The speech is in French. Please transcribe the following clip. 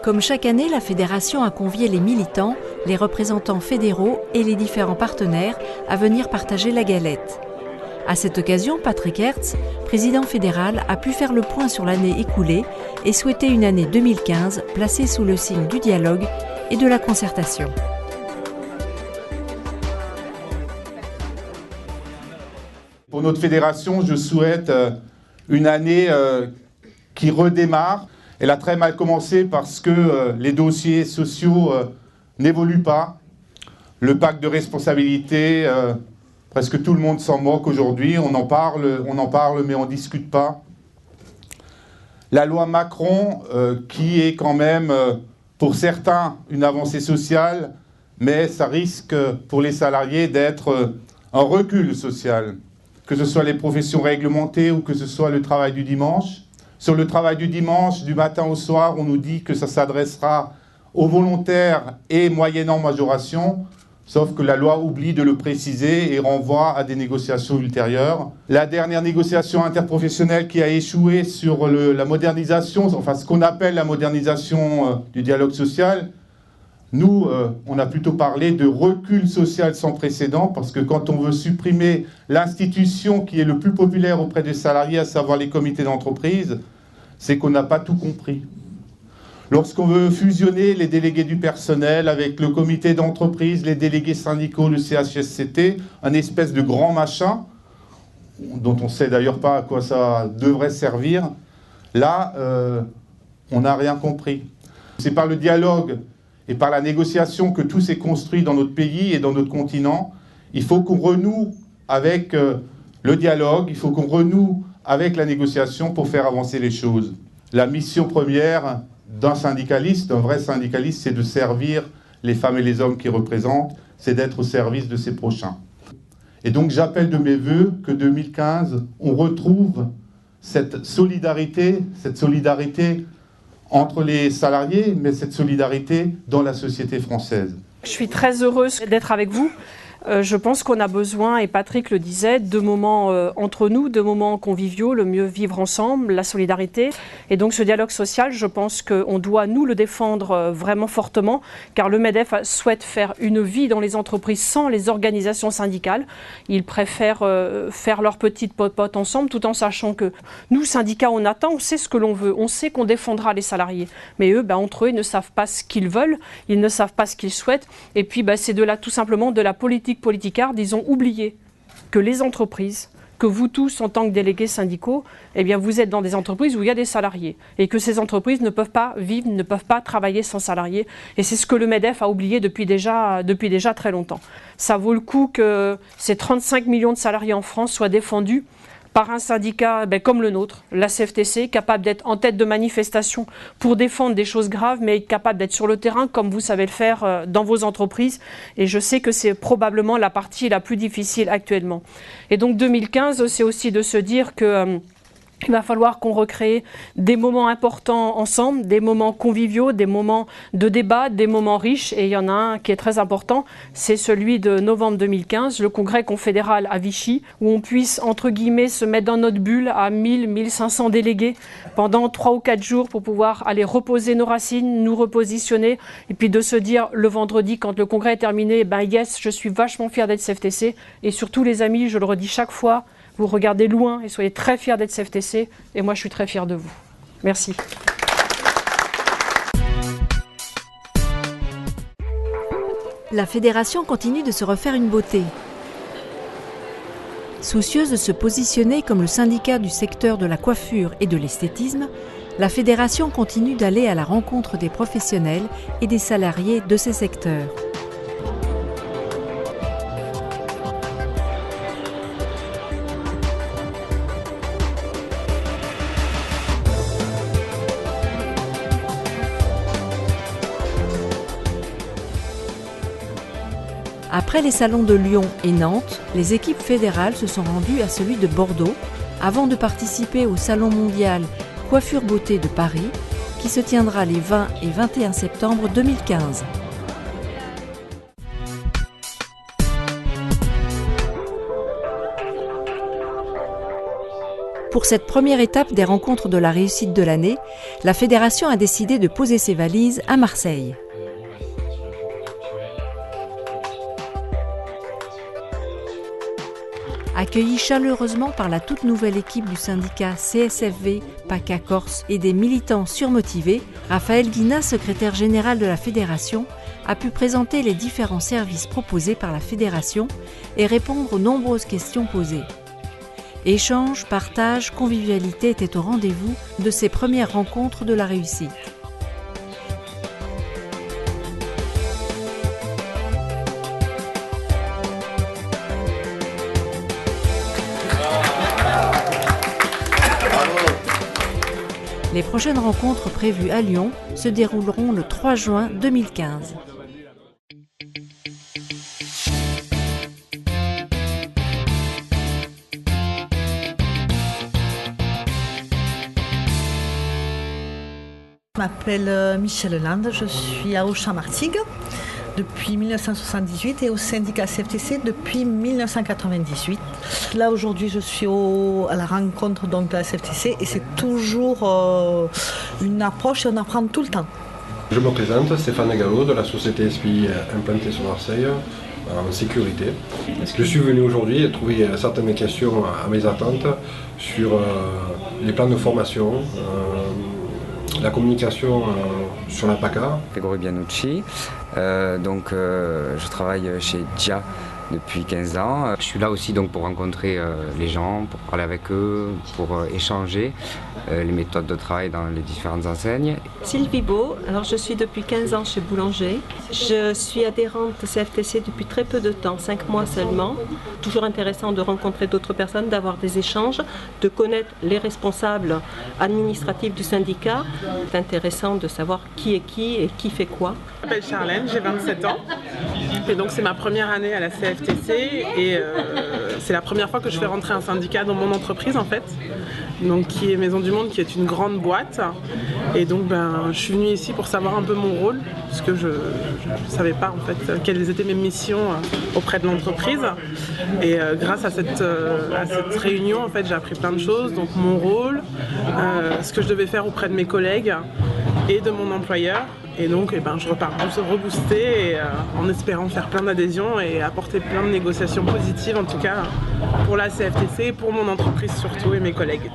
Comme chaque année, la fédération a convié les militants, les représentants fédéraux et les différents partenaires à venir partager la galette. À cette occasion, Patrick Hertz, président fédéral, a pu faire le point sur l'année écoulée et souhaiter une année 2015 placée sous le signe du dialogue et de la concertation. Pour notre fédération, je souhaite une année qui redémarre. Elle a très mal commencé parce que les dossiers sociaux n'évoluent pas. Le pacte de responsabilité, presque tout le monde s'en moque aujourd'hui. On en parle, mais on ne discute pas. La loi Macron, qui est quand même, pour certains, une avancée sociale, mais ça risque, pour les salariés, d'être un recul social. Que ce soit les professions réglementées ou que ce soit le travail du dimanche. Sur le travail du dimanche, du matin au soir, on nous dit que ça s'adressera aux volontaires et moyennant majoration, sauf que la loi oublie de le préciser et renvoie à des négociations ultérieures. La dernière négociation interprofessionnelle qui a échoué sur la modernisation, enfin ce qu'on appelle la modernisation du dialogue social, nous, on a plutôt parlé de recul social sans précédent, parce que quand on veut supprimer l'institution qui est le plus populaire auprès des salariés, à savoir les comités d'entreprise, c'est qu'on n'a pas tout compris. Lorsqu'on veut fusionner les délégués du personnel avec le comité d'entreprise, les délégués syndicaux, le CHSCT, un espèce de grand machin, dont on ne sait d'ailleurs pas à quoi ça devrait servir, là, on n'a rien compris. C'est par le dialogue et par la négociation que tout s'est construit dans notre pays et dans notre continent. Il faut qu'on renoue avec le dialogue, il faut qu'on renoue avec la négociation pour faire avancer les choses. La mission première d'un syndicaliste, d'un vrai syndicaliste, c'est de servir les femmes et les hommes qu'il représente, c'est d'être au service de ses prochains. Et donc j'appelle de mes vœux que 2015, on retrouve cette solidarité entre les salariés, mais cette solidarité dans la société française. Je suis très heureuse d'être avec vous. Je pense qu'on a besoin, et Patrick le disait, de moments entre nous, de moments conviviaux, le mieux vivre ensemble, la solidarité. Et donc ce dialogue social, je pense qu'on doit nous le défendre vraiment fortement, car le MEDEF souhaite faire une vie dans les entreprises sans les organisations syndicales. Ils préfèrent faire leur petite popote ensemble, tout en sachant que nous, syndicats, on attend, on sait ce que l'on veut, on sait qu'on défendra les salariés. Mais eux, entre eux, ils ne savent pas ce qu'ils veulent, ils ne savent pas ce qu'ils souhaitent. Et puis c'est de là tout simplement de la politicarde, ils ont oublié que les entreprises, que vous tous en tant que délégués syndicaux, vous êtes dans des entreprises où il y a des salariés et que ces entreprises ne peuvent pas vivre, ne peuvent pas travailler sans salariés. Et c'est ce que le MEDEF a oublié depuis déjà très longtemps. Ça vaut le coup que ces 35 millions de salariés en France soient défendus par un syndicat comme le nôtre, la CFTC, capable d'être en tête de manifestation pour défendre des choses graves, mais capable d'être sur le terrain comme vous savez le faire dans vos entreprises. Et je sais que c'est probablement la partie la plus difficile actuellement. Et donc 2015, c'est aussi de se dire que il va falloir qu'on recrée des moments importants ensemble, des moments conviviaux, des moments de débat, des moments riches. Et il y en a un qui est très important, c'est celui de novembre 2015, le congrès confédéral à Vichy, où on puisse, entre guillemets, se mettre dans notre bulle à 1500 délégués pendant 3 ou 4 jours pour pouvoir aller reposer nos racines, nous repositionner. Et puis de se dire le vendredi, quand le congrès est terminé, yes, je suis vachement fier d'être CFTC. Et surtout les amis, je le redis chaque fois, vous regardez loin et soyez très fiers d'être CFTC. Et moi, je suis très fière de vous. Merci. La fédération continue de se refaire une beauté. Soucieuse de se positionner comme le syndicat du secteur de la coiffure et de l'esthétisme, la fédération continue d'aller à la rencontre des professionnels et des salariés de ces secteurs. Après les salons de Lyon et Nantes, les équipes fédérales se sont rendues à celui de Bordeaux avant de participer au Salon mondial Coiffure Beauté de Paris qui se tiendra les 20 et 21 septembre 2015. Pour cette première étape des rencontres de la réussite de l'année, la fédération a décidé de poser ses valises à Marseille. Accueillis chaleureusement par la toute nouvelle équipe du syndicat CSFV, PACA Corse et des militants surmotivés, Raphaël Guina, secrétaire général de la fédération, a pu présenter les différents services proposés par la fédération et répondre aux nombreuses questions posées. Échange, partage, convivialité étaient au rendez-vous de ces premières rencontres de la réussite. Les prochaines rencontres prévues à Lyon se dérouleront le 3 juin 2015. Je m'appelle Michel Lande, je suis à Auchan-Martigues depuis 1978 et au syndicat CFTC depuis 1998. Là aujourd'hui je suis à la rencontre donc, de la CFTC et c'est toujours une approche et on apprend tout le temps. Je me présente, Stéphane Gallo de la société SPI implantée sur Marseille en sécurité. Je suis venu aujourd'hui trouver certaines questions à mes attentes sur les plans de formation, la communication sur la PACA. Grégory Bianucci, je travaille chez DIA depuis 15 ans. Je suis là aussi donc, pour rencontrer les gens, pour parler avec eux, pour échanger les méthodes de travail dans les différentes enseignes. Sylvie Beau, alors je suis depuis 15 ans chez Boulanger. Je suis adhérente CFTC depuis très peu de temps, 5 mois seulement. Toujours intéressant de rencontrer d'autres personnes, d'avoir des échanges, de connaître les responsables administratifs du syndicat. C'est intéressant de savoir qui est qui et qui fait quoi. Je m'appelle Charlène, j'ai 27 ans et donc c'est ma première année à la CFTC et c'est la première fois que je fais rentrer un syndicat dans mon entreprise en fait, donc qui est Maison du Monde, qui est une grande boîte et donc je suis venue ici pour savoir un peu mon rôle parce que je ne savais pas en fait quelles étaient mes missions auprès de l'entreprise et grâce à cette réunion en fait j'ai appris plein de choses, donc mon rôle, ce que je devais faire auprès de mes collègues et de mon employeur. Et donc je repars reboostée en espérant faire plein d'adhésions et apporter plein de négociations positives en tout cas pour la CFTC, pour mon entreprise surtout et mes collègues.